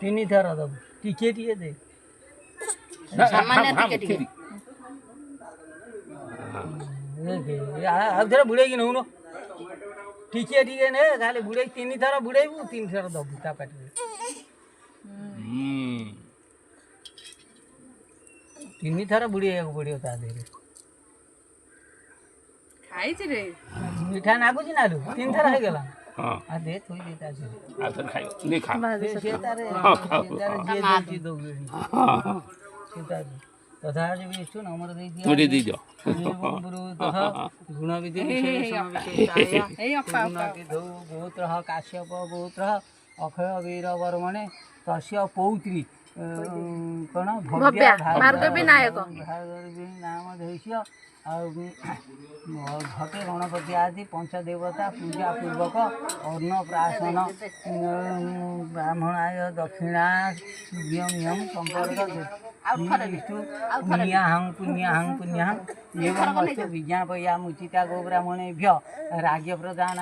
तीन थर दब टिके टिके दे सामान्य टिके टिके ଆଉ ଥରେ ବୁଡ଼େଇକି ନଉନ ଟିକେ ଟିକେ ନେ ଖାଲି ବୁଡ଼େଇ 3 ଥର ବୁଡ଼େଇବୁ 3 ଥର ଦବୁ ତା ପାଟିରେ 3 ଥର ବୁଡ଼େଇବାକୁ ପଡ଼ିବ ତା ଦେହରେ ଖାଇଛି ରେ ମିଠା ନାଗୁଛି ନା 3 ଥର ହେଇଗଲା हाँ दे थोड़ी देता है आतर खाइयो नहीं खा से तारे जे देती दो सीता तथा जे भी सुन हमर दे दिया मुझे दी दो गुण विधि विशेषण ए अपा अपा के दो गोत्र काश्यप गोत्र अक्षय वीर वर्मणे तस्य पौत्री कण भव्य भार्गवी नायक भार्गवी नाम देश्य घटे गणपति आदि पंचदेवता पूजा पूर्वक अन्नप्राशन ब्राह्मणाय दक्षिणा नियम संपर्क पुण्याहं पुण्याहं पुण्याहं एवं विज्ञापयामुचिता गोब्राह्मणेभ्य राज्य प्रदान